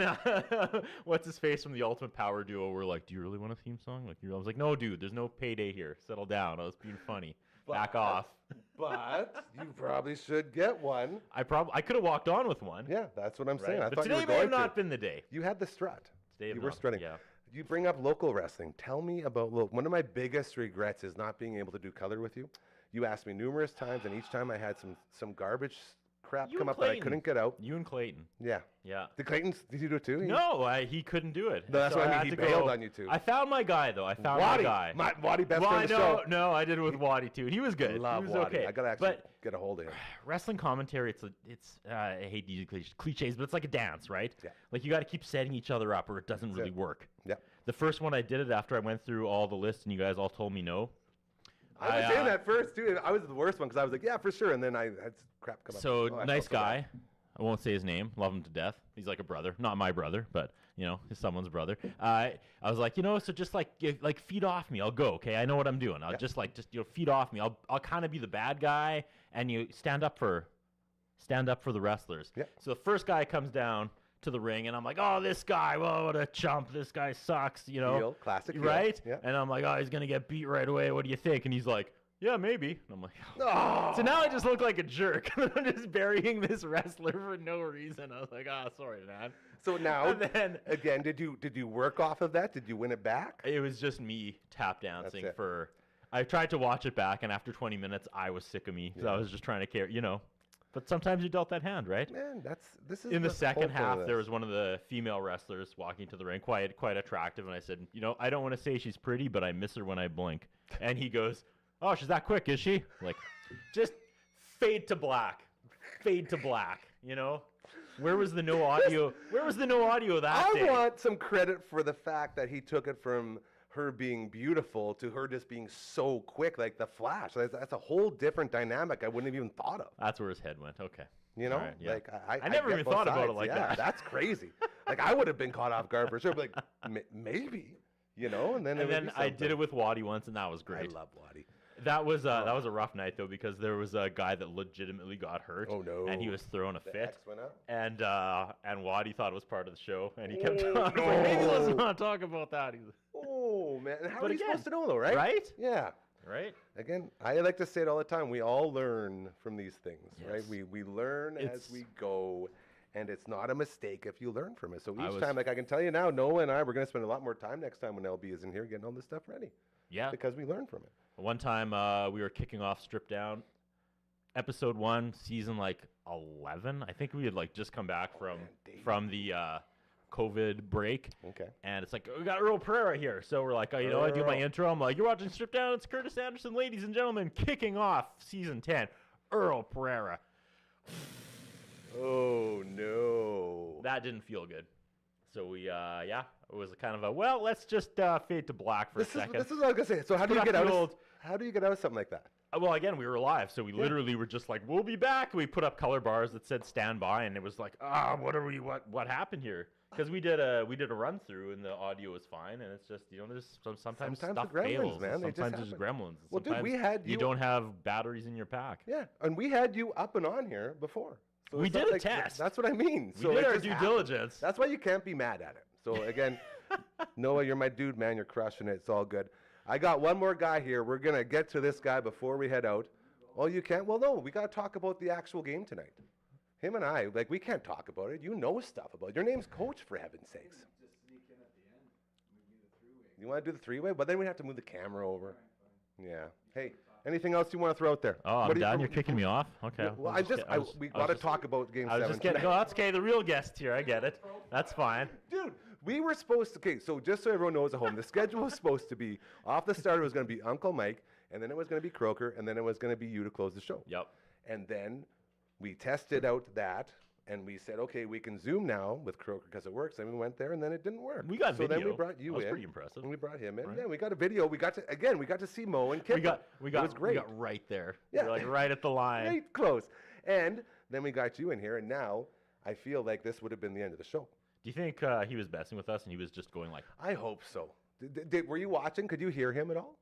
what's his face from the Ultimate Power Duo were like, "Do you really want a theme song?" Like, I was like, "No, dude, there's no payday here. Settle down." I was being funny. Back off.
But you probably should get one.
I could have walked on with one.
Yeah, that's what I'm saying.
Right?
I
But
thought you
today
were
may
going
have not
to.
been the day.
You had the strut.
Today
You
have
were
not-
strutting.
Yeah.
You bring up local wrestling. Tell me about one of my biggest regrets is not being able to do color with you. You asked me numerous times, and each time I had some garbage crap
You
come
and
up that I
Clayton.
couldn't get out.
You and Clayton.
Yeah.
Yeah.
Did you do it too?
No, he couldn't do it.
No, that's
So
what I mean.
had
He
to
bailed
go-
on you two.
I found my guy though. I found my
Waddy,
guy.
Waddy, best friend of the show.
No, I did it with Waddy too. He was good.
Love
he was
Waddy.
okay.
I gotta actually
But
get a hold of him.
wrestling commentary, it's I hate using cliches, but it's like a dance, right?
Yeah.
Like you got to keep setting each other up, or it doesn't really
it.
work.
Yeah.
The first one I did it after I went through all the lists, and you guys all told me no.
I was saying that first too. I was the worst one because I was like, yeah, for sure, and then I had crap come up.
So
Oh, I
nice
felt so
guy.
bad.
I won't say his name. Love him to death. He's like a brother, not my brother, but you know, he's someone's brother. I was like, so just like feed off me. I'll go. Okay, I know what I'm doing. I'll just feed off me. I'll kind of be the bad guy, and you stand up for the wrestlers.
Yeah.
So the first guy comes down to the ring, and I'm like, oh, this guy, whoa, what a chump. This guy sucks.
Heel, classic heel.
Right?
Yeah.
And I'm like, oh, he's gonna get beat right away. What do you think? And he's like, yeah, maybe. And I'm like,
Oh.
so now I just look like a jerk. I'm just burying this wrestler for no reason. I was like, sorry, man.
So now,
And then
again, did you work off of that? Did you win it back?
it was just me tap dancing
it.
I tried to watch it back, and after 20 minutes, I was sick of me. So I was just trying to care, But sometimes you dealt that hand, right?
Man, this is
In the
whole
second
point of
half,
this.
there was one of the female wrestlers walking to the ring, quite attractive, and I said, I don't want to say she's pretty, but I miss her when I blink. And he goes, oh, she's that quick, is she? Like, just fade to black. Where was the no audio? Where was the no audio that day?
I want some credit for the fact that he took it from her being beautiful to her just being so quick, like the Flash. That's a whole different dynamic I wouldn't have even thought of.
That's where his head went. Okay.
You know,
All right, yeah.
like I
never
get
even
both
thought about it
sides.
like
Yeah,
that.
That's crazy. Like I would have been caught off guard for sure. But like maybe, and then
I did it with Waddy once, and that was great.
I love Waddy.
That was a rough night though, because there was a guy that legitimately got hurt.
Oh, no.
And he was throwing a
The
fit.
X went up?
And Waddy thought it was part of the show, and he kept
Oh,
talking. Like, maybe let's
no.
not talk about that. He's
Oh man, and how
But
are you
again,
supposed to know though, right?
right?
Yeah.
right.
Again, I like to say it all the time. We all learn from these things, right?
Yes.
We learn as
It's-
we go, and it's not a mistake if you learn from it. So
I
each
was-
time, like I can tell you now, Noah and I, we're going to spend a lot more time next time when LB is in here getting all this stuff ready
Yeah.
because we learn from it.
One time we were kicking off Strip Down, episode 1, season 11. I think we had just come back from the COVID break.
Okay.
And it's like, we got Earl Pereira here. So we're like, I do my
Earl.
intro. I'm like, you're watching Strip Down. It's Curtis Anderson, ladies and gentlemen, kicking off season 10. Earl Pereira.
Oh no.
That didn't feel good. So we it was a kind of a, well, let's just fade to black for a second.
This is what I was gonna say. So how do you
Put
get
up
out?
the
Of,
old-
how do you get out of something like that?
Well, again, we were live, so we literally were just like, we'll be back. We put up color bars that said stand by, and it was like, what happened here? Because we did a run through, and the audio was fine, and it's just, there's sometimes
the
stuff
gremlins,
fails.
man,
And
they just
sometimes there's
happen.
gremlins. And
Well, dude,
sometimes
we had
you
you-
don't have batteries in your pack.
Yeah, and we had you up and on here before. So
We
it's not
did a
like-
test.
That's what I mean.
We
So
did
it
our
just
due
happened.
diligence.
That's why you can't be mad at it. So again, Noah, you're my dude, man. You're crushing it. It's all good. I got one more guy here. We're gonna get to this guy before we head out. Oh, you can't? Well, no. We gotta talk about the actual game tonight. Him and I, like, we can't talk about it. You know stuff about it. Your name's Coach, for heaven's sakes. You want to do the three-way? But then we have to move the camera over. Yeah. Hey, anything else you want to throw out there?
Oh,
What
I'm
do you-
done. You're kicking me off? Okay.
Well, we
I
got to
was
talk about Game
I was
7.
just getting,
tonight.
oh, that's okay. The real guest here. I get it. That's fine.
Dude, we were supposed to, okay, so just so everyone knows at home, the schedule was supposed to be, off the start, it was going to be Uncle Mike, and then it was going to be Croker, and then it was going to be you to close the show.
Yep.
And then we tested out that, and we said, okay, we can Zoom now with Croker because it works. And we went there, and then it didn't work.
We got
so
video.
then we brought you
That was
in.
pretty impressive.
And we brought him in.
Right.
Yeah, we got a video. We got to see Mo and Kip.
We got
it was great.
We got right there.
Yeah.
We were like right at the line.
Right close. And then we got you in here, and now I feel like this would have been the end of the show.
Do you think he was messing with us and he was just going like,
I hope so. Were you watching? Could you hear him at all?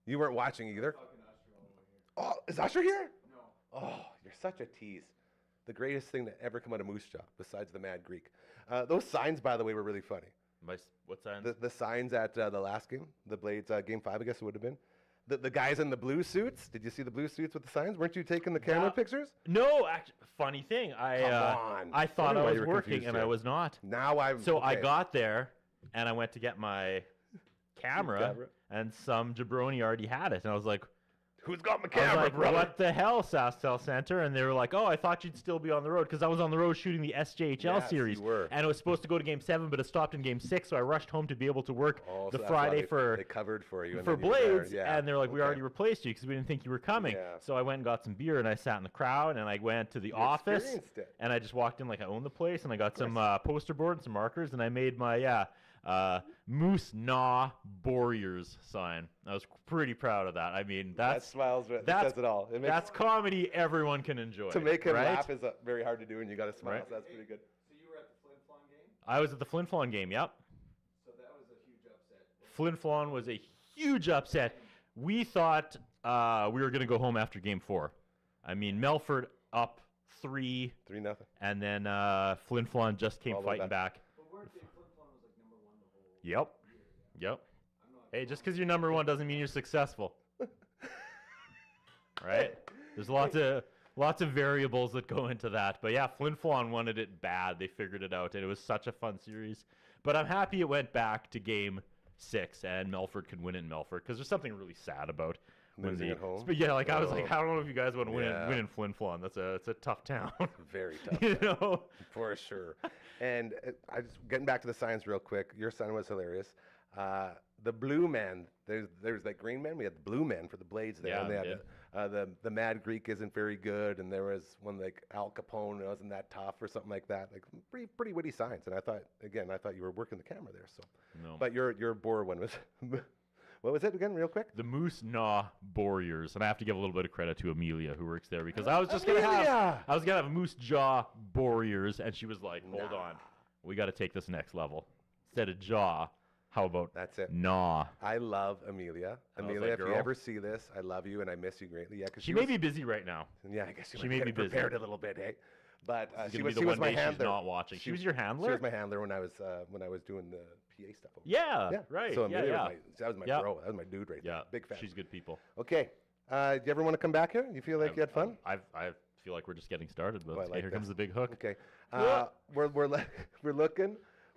You weren't watching either? Oh, is Usher here? No. Oh, you're such a tease. The greatest thing that ever come out of Moose Jaw, besides the Mad Greek. Those signs, by the way, were really funny.
what sign?
The signs at the last game, the Blades Game 5, I guess it would have been. The guys in the blue suits. Did you see the blue suits with the signs? Weren't you taking the camera
Yeah.
pictures?
No, actually, funny thing. I
on.
I thought I
Why
was
you were
working
confused
and
here.
I was not.
Now I'm.
So I
okay.
got there and I went to get my camera, and some jabroni already had it, and I was like,
Who's got my
I was
camera,
like,
brother?
what the hell, SaskTel Center? And they were like, oh, I thought you'd still be on the road because I was on the road shooting the SJHL
Yes,
series.
you were.
And it was supposed to go to Game 7, but it stopped in Game 6, so I rushed home to be able to work
Oh,
the
so that's why
Friday
they covered for you. and
for
then you were there.
Blades,
Yeah.
and they're like, we
Okay.
already replaced you because we didn't think you were coming.
Yeah.
So I went and got some beer, and I sat in the crowd, and I went to the office,
experienced it.
and I just walked in like I owned the place, and I got some poster board and some markers, and I made my Moose Gnaw Warriors sign. I was pretty proud of that. I mean,
That
that's
smiles. That
that's-
says it all. It makes,
that's comedy everyone can enjoy.
to make him
right?
laugh is very hard to do, and you got to smile.
Right.
So that's pretty good.
I was at the Flin Flon game. Yep. So that was a huge upset. Flin Flon was a huge upset. We thought we were going to go home after Game 4. I mean, Melford up 3,
3-0.
and then Flin Flon just came
Followed
fighting
back.
back. Yep. Yep. Hey, just because you're number one doesn't mean you're successful. Right? There's lots of variables that go into that. But yeah, Flin Flon wanted it bad. They figured it out, and it was such a fun series. But I'm happy it went back to Game 6, and Melford could win in Melford, because there's something really sad about
Losing at home?
But yeah, like I was
Oh.
like, I don't know if you guys want to
Yeah.
win in Flin Flon. It's a tough town.
Very tough.
You know?
For sure. And I just getting back to the signs real quick. Your son was hilarious. The blue man. There's like green man. We had the blue man for the Blades there.
Yeah,
and they
we
had the Mad Greek isn't very good, and there was one like Al Capone wasn't that tough or something like that. Like pretty witty signs. And I thought you were working the camera there. So,
No.
but your Boer one was. What was it again, real quick?
The Moose Gnaw Warriors, and I have to give a little bit of credit to Amelia who works there, because I was just gonna
Amelia!
have Moose Jaw Warriors, and she was like, "Hold on, we got to take this next level. Instead of jaw, how about
That's it.
gnaw?"
I love Amelia.
How's
Amelia,
that
if you
girl?
ever see this, I love you and I miss you greatly. Yeah, because
She may be busy right now.
Yeah, I guess
she may be busy.
prepared a little bit, hey. But
This is
she
gonna
was,
be
she
the
was
one
my
day she's
handler.
not watching. She was your handler?
She was my handler when I was doing the PA stuff. Over
Yeah,
there.
right.
So
yeah,
Amelia
yeah.
that was my
Yeah.
bro. That was my dude right
Yeah,
there. Big fan.
She's good people.
Okay. Do you ever want to come back here? You feel like you had fun?
I feel like we're just getting started, but
Oh, I
okay,
like
here
that.
comes the big hook.
Okay.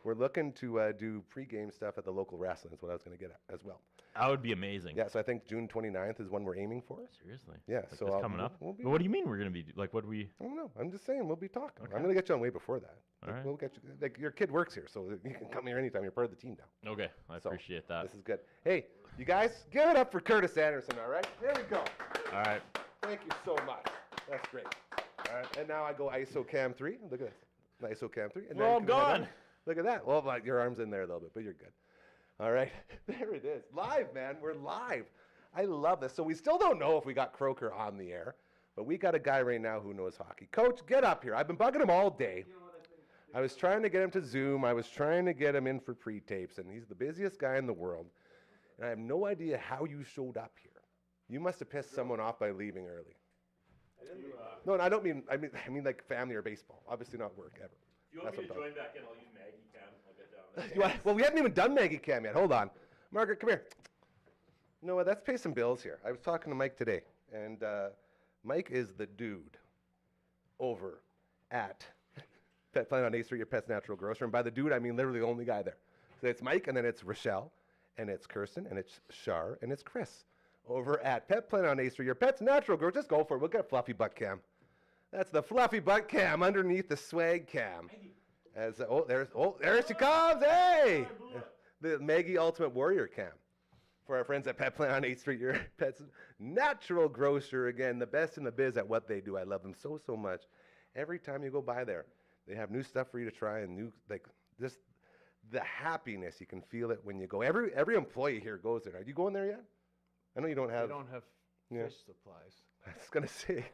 We're looking to do pre-game stuff at the local wrestling. Is what I was going to get at as well.
That would be amazing.
Yeah. So I think June 29th is when we're aiming for.
Seriously.
Yeah,
Like
so
this
I'll-
coming up.
we'll be-
But what do you mean we're gonna be like? What do we?
I don't know. I'm just saying we'll be talking.
Okay.
I'm going to get you on way before that.
All
Like,
right.
We'll get you. Like your kid works here, so you can come here anytime. You're part of the team now.
Okay, I
So,
appreciate that.
This is good. Hey, you guys, give it up for Curtis Anderson, all right? There we go.
All right.
Thank you so much. That's great. All right, and now I go ISO Cam 3. Look at this. ISO Cam 3. And
Well,
then
I'm
can we head
gone.
on? Look at that. Well, like your arm's in there a little bit, but you're good. All right. There it is. Live, man. We're live. I love this. So we still don't know if we got Croker on the air, but we got a guy right now who knows hockey. Coach, get up here. I've been bugging him all day. I was trying to get him to Zoom. I was trying to get him in for pre-tapes, and he's the busiest guy in the world. And I have no idea how you showed up here. You must have pissed someone off by leaving early. No, and I don't mean, I mean like family or baseball. Obviously not work ever.
If you want me to
That's what I'm
join back in, I'll use Maggie Cam. I'll get down there.
You want- well, we haven't even done Maggie Cam yet. Hold on. Margaret, come here. You know what? Let's pay some bills here. I was talking to Mike today, and Mike is the dude over at Pet Planet on A Street, your pet's natural grocer. And by the dude, I mean literally the only guy there. So it's Mike, and then it's Rochelle, and it's Kirsten, and it's Shar, and it's Chris over at Pet Planet on A Street, your pet's natural grocer. Just go for it. We'll get a fluffy butt cam. That's the fluffy butt cam underneath the swag cam. As there she comes. Hey, the Maggie Ultimate Warrior cam for our friends at Pet Planet on 8th Street, your pet's natural grocer. Again, the best in the biz at what they do. I love them so much. Every time you go by there, they have new stuff for you to try and new just the happiness. You can feel it when you go. Every employee here goes there. Are you going there yet? I know you don't have.
We don't have
Yeah.
fish supplies.
I was gonna say.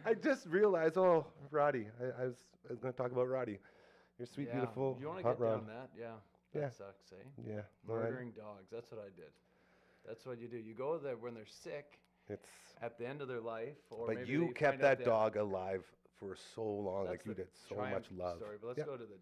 I just realized. Oh, Roddy. I was gonna talk about Roddy. Your sweet,
Yeah.
beautiful
You want to
hot
get
rod.
down that? Yeah. That
Yeah.
sucks, eh?
Yeah. no,
Murdering dogs. That's what I did. That's what you do. You go there when they're sick,
it's.
at the end of their life, or
But
maybe
you
they
kept
find out
that
they
dog alive for so long.
That's
Like you
the
did so
triumph
much love.
Story, but let's
Yeah.
go to the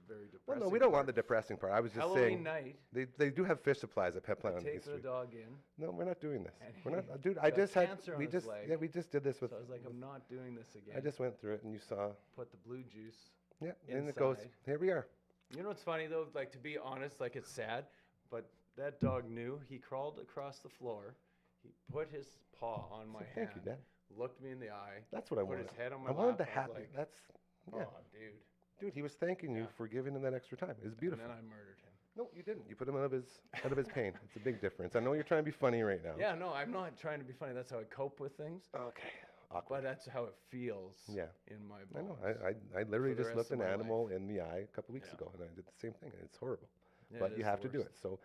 very depressing.
Well, no, we don't want the
part.
depressing part. I was just
Halloween
saying.
night.
They do have fish supplies at Pet
I
Planet on
take
8th
the
Street.
dog in.
No, we're not doing this.
And
We're
he
not, dude. I
got
just had.
cancer on
We
his
just
leg.
yeah. We just did this with.
So I was like, I'm not doing this again.
I just went through it, and you saw.
put the blue juice.
Yeah, and it goes.
Inside.
Here we are.
You know what's funny though? Like, to be honest, like, it's sad, but that dog knew. He crawled across the floor. He put his paw on my hand.
Thank you, Dad.
Looked me in the eye.
That's what I
put
wanted.
his head on my
I wanted
lap.
the
I was
happy.
like,
That's. Yeah.
oh, dude.
Dude, he was thanking you
Yeah.
for giving him that extra time. It was beautiful.
And then I murdered him.
No, you didn't. You put him out of his pain. It's a big difference. I know you're trying to be funny right now.
Yeah, no, I'm not trying to be funny. That's how I cope with things.
Okay.
But
Awkward.
that's how it feels.
Yeah.
In my
I know.
bones.
I literally
for the
just
rest
looked
of
an
my
animal in the eye a couple weeks
Yeah.
ago, and I did the same thing, and it's horrible.
Yeah,
But
it
you
is
have
the
to do
worst.
it. So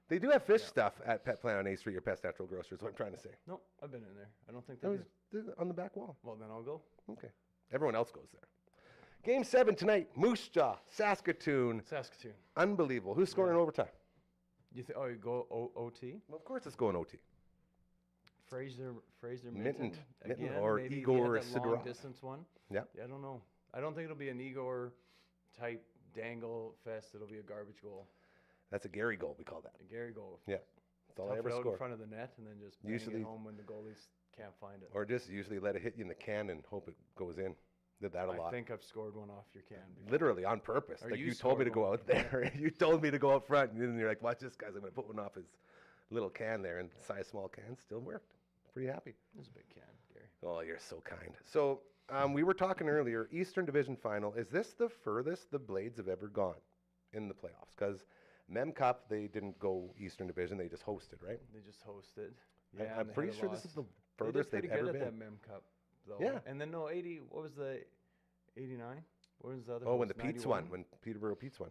they do have fish
Yeah.
stuff at Pet Planet on A Street, your pet's natural grocer, is what I'm trying to say.
No, I've been in there. I don't think
That
they
was
do.
on the back wall.
Well, then I'll go.
Okay. Everyone else goes there. Game 7 tonight, Moose Jaw, Saskatoon.
Saskatoon.
Unbelievable. Who's scoring in overtime?
You oh, you go OT?
Well, of course it's going OT.
Fraser
Minton.
Minton
Minton
again.
or
maybe
Igor
he had that long
Sidorov.
distance one.
Yeah.
Yeah, I don't know. I don't think it'll be an Igor type dangle fest. It'll be a garbage goal,
That's a Gary goal, we call that.
a Gary goal.
Yeah. That's all I
Tough
ever
it out
score.
in front of the net and then just bang
Usually-
it home when the goalies can't find it.
Or just usually let it hit you in the can and hope it goes in. Did that a
I
lot.
think I've scored one off your can before.
Literally on purpose.
Or
Like
you
you told me to
scored
go
one.
out there. You told me to go up front, and then you're like, "Watch this, guys! I'm going to put one off his little can there." And size small can still worked. Pretty happy.
This is a big can, Gary.
Oh, you're so kind. So we were talking earlier. Eastern Division Final. Is this the furthest the Blades have ever gone in the playoffs? Because Mem Cup, they didn't go Eastern Division. They just hosted, right?
They just hosted.
I-
Yeah,
I'm
and they
pretty
had a
sure this is
loss.
the furthest
they did
they've
pretty
ever
good
been.
at that Mem Cup, though.
Yeah.
And then no 80. What was the 89? What was the other?
Oh, when the
host,
Pete's
91?
won, when Peterborough Pete's won.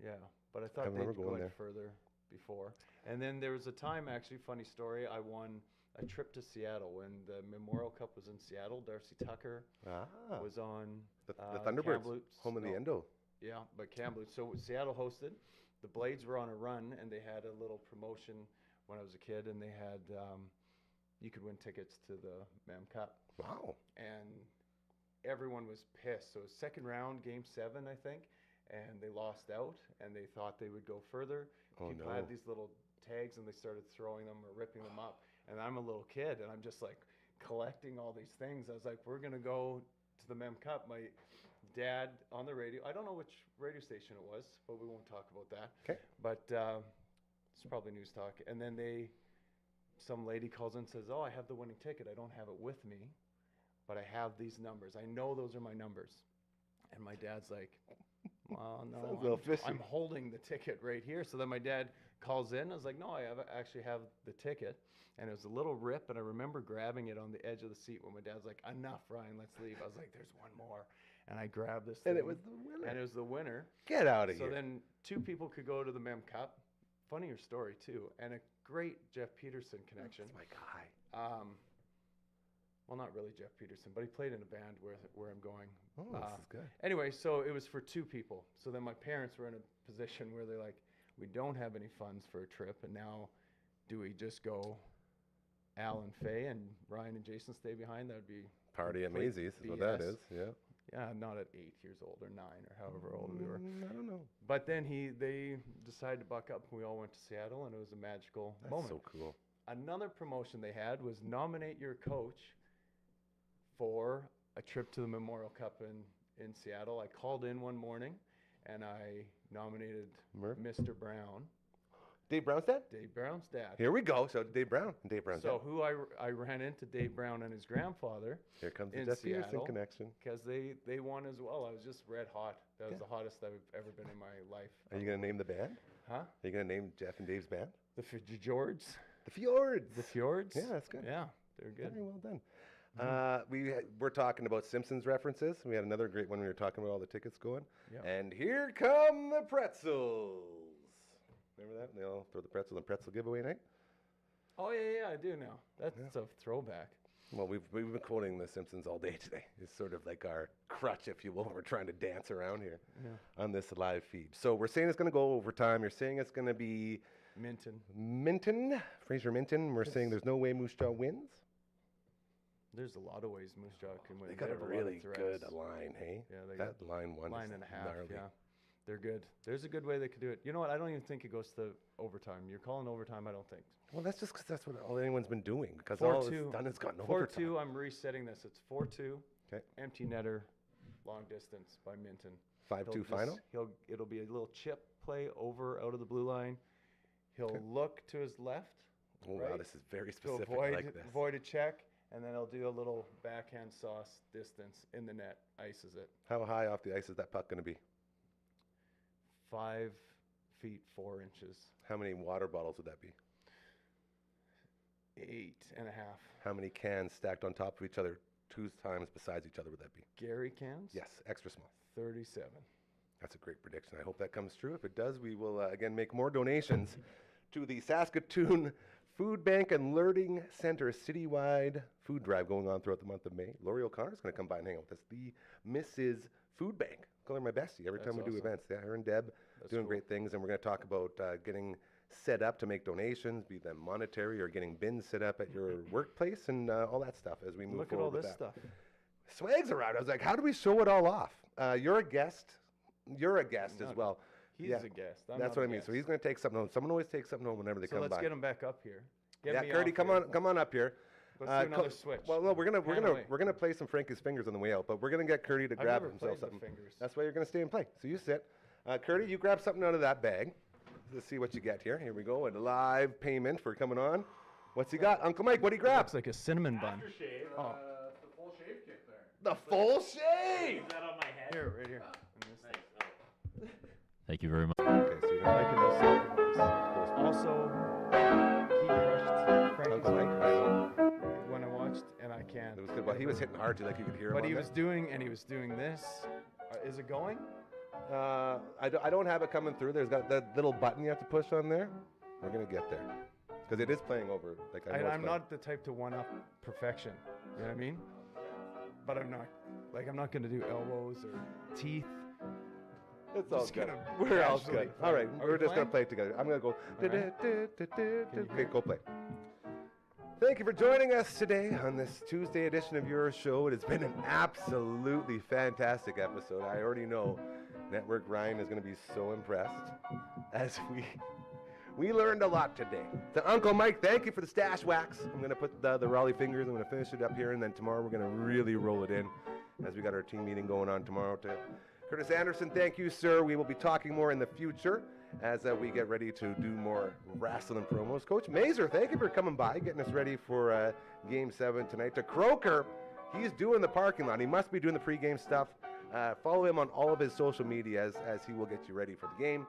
Yeah, but I thought
remember
they'd
going
go
there.
further before. And then there was a time, actually, funny story. I won a trip to Seattle when the Memorial Cup was in Seattle. Darcy Tucker
Ah,
was on
the Thunderbirds,
Kamloops.
home of the
No,
Endo.
Yeah, but Kamloops. So Seattle hosted. The Blades were on a run, and they had a little promotion when I was a kid, and they had you could win tickets to the Mem Cup,
Wow.
and everyone was pissed. So it was second round, game 7, I think, and they lost out, and they thought they would go further.
Oh,
People
no.
had these little tags, and they started throwing them or ripping them up. And I'm a little kid, and I'm just like collecting all these things. I was like, we're gonna go to the Mem Cup. My dad on the radio. I don't know which radio station it was, but we won't talk about that.
'Kay.
But it's probably news talk. And then some lady calls in and says, "Oh, I have the winning ticket. I don't have it with me, but I have these numbers. I know those are my numbers." And my dad's like, "Well, no,
Sounds a little fishy.
I'm holding the ticket right here." So then my dad calls in. I was like, "No, actually have the ticket." And it was a little rip, and I remember grabbing it on the edge of the seat when my dad's like, "Enough, Ryan, let's leave." I was like, "There's one more." and I grabbed this thing.
And it was the winner.
And it was the winner.
Get out of
So
here.
then 2 people could go to the Mem Cup. Funnier story too, and a great Jeff Peterson connection.
That's my guy.
Well, not really Jeff Peterson, but he played in a band where I'm going.
Oh, this is good.
Anyway, so it was for 2 people. So then my parents were in a position where they're like, we don't have any funds for a trip, and now do we just go Al and Faye and Ryan and Jason stay behind? That would be
Party at
complete
Maisie's is what that
BS.
is. Yeah.
Yeah, not at 8 years old or 9 or however old we were.
I don't know.
But then they decided to buck up. We all went to Seattle, and it was a magical
That's
moment.
so cool.
Another promotion they had was nominate your coach for a trip to the Memorial Cup in Seattle. I called in one morning, and I nominated
Murph?
Mr. Brown,
Dave Brown's dad?
Dave Brown's dad.
Here we go. So Dave Brown. Dave Brown's
So
dad.
who I ran into Dave Brown and his grandfather
Here comes the
in
Jeff Peterson
Seattle.
connection.
because they won as well. I was just red hot. That was
Yeah.
the hottest I've ever been in my life.
Are you going to name the band?
Huh?
Are you going to name Jeff and Dave's band?
The Fjords.
The Fjords.
The Fjords.
Yeah, that's good.
Yeah, they're good.
Very well done. We're talking about Simpsons references. We had another great one. We were talking about all the tickets going.
Yeah.
And here come the pretzels. Remember that? They all throw the pretzel and pretzel giveaway night.
Oh yeah, I do now. That's a throwback.
Well, we've been quoting the Simpsons all day today. It's sort of like our crutch, if you will. We're trying to dance around here on this live feed. So we're saying it's going to go overtime. You're saying it's going to be
Minton.
Fraser Minton. We're saying there's no way Moose Jaw wins.
There's a lot of ways Moose Jaw can win.
They got a
have lot of
really good
threats.
line, hey?
Yeah, they
that line one
line
is
and a half.
gnarly.
Yeah, they're good. There's a good way they could do it. You know what? I don't even think it goes to overtime. You're calling overtime. I don't think.
Well, that's just because that's what all anyone's been doing. Because all it's
4-2.
done is gotten
4-2.
overtime.
I'm resetting this. It's 4-2.
Okay.
Empty netter, long distance by Minton.
5-2 final.
It'll be a little chip play over out of the blue line. He'll look to his left.
Oh wow,
right,
this is very
to
specific. I
avoid
like this.
avoid a check, and then he'll do a little backhand sauce distance in the net. Ices it.
How high off the ice is that puck going to be?
5 feet 4 inches.
How many water bottles would that be?
8.5.
How many cans stacked on top of each other 2 times besides each other would that be?
Gary cans.
Yes, extra small.
37.
That's a great prediction. I hope that comes true. If it does, we will again make more donations to the Saskatoon Food Bank and Learning Center citywide food drive going on throughout the month of May. Lori O'Connor's going to come by and hang out with us. The Mrs. Food Bank. Call her my bestie every time we do
awesome.
events. Yeah, her and Deb
That's
doing
cool.
great things, and we're going to talk about getting set up to make donations, be them monetary or getting bins set up at your workplace and all that stuff as we move
Look at
forward
all
with
this
that.
stuff.
Swag's around. I was like, how do we show it all off? You're a guest. You're a guest as
Not-
well.
He's
Yeah.
a guest. I'm
That's
not
what
a
I mean. So
guest.
he's going to take something home. Someone always takes something home whenever they
So
come
let's
by.
get him back up here. Get
Yeah,
me
Curdy,
off
come
here.
on up here.
Let's do another switch.
Well, no, we're
Pan away.
gonna play some Frankie's Fingers on the way out, but we're gonna get Curdy to
I've
grab
never
himself
played the
something.
fingers.
That's why you're gonna stay and play. So you sit, Curdy. You grab something out of that bag. Let's see what you get here. Here we go. A live payment for coming on. What's he got, Uncle Mike? What do you grab?
Looks like a cinnamon bun.
Aftershave.
Oh,
The full shave kit there.
The full shave.
Is that on my head?
here, right here.
Thank you very much.
Okay, so you're gonna
Making those sacrifices. Also, he crushed Frankie's
Uncle Mike. I know.
fingers when I watched, and I can't.
It was good. Well, he was hitting hard too, like you could hear him.
But
on
he
there.
was doing this. Is it going?
I don't have it coming through. There's got that little button you have to push on there. We're gonna get there because it is playing over. Like I know it's
I'm
playing.
not the type to one up perfection. You know what I mean? But I'm not. Like I'm not gonna do elbows or teeth.
It's all
Just
good.
gonna
We're all
casually
good.
play.
All right,
Are
we're
we
just gonna
playing?
play it together. I'm gonna go.
Can you
Okay,
hear?
go play. Thank you for joining us today on this Tuesday edition of your show. It has been an absolutely fantastic episode. I already know Network Ryan is going to be so impressed as we learned a lot today. To Uncle Mike, thank you for the stash wax. I'm going to put the Raleigh fingers. I'm going to finish it up here, and then tomorrow we're going to really roll it in as we got our team meeting going on tomorrow. To Curtis Anderson, thank you, sir. We will be talking more in the future as we get ready to do more wrestling promos. Coach Mazer, thank you for coming by, getting us ready for Game 7 tonight. To Croker, he's doing the parking lot. He must be doing the pregame stuff. Follow him on all of his social media as he will get you ready for the game.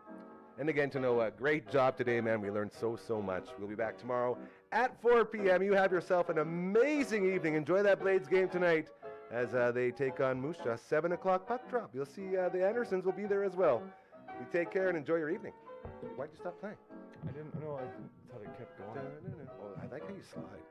And again, to know, great job today, man. We learned so much. We'll be back tomorrow at 4 p.m. You have yourself an amazing evening. Enjoy that Blades game tonight as they take on Moose Jaw. 7 o'clock puck drop. You'll see the Andersons will be there as well. You take care and enjoy your evening. Why'd you stop playing?
I didn't know. I thought it kept going.
Oh, I like how you slide.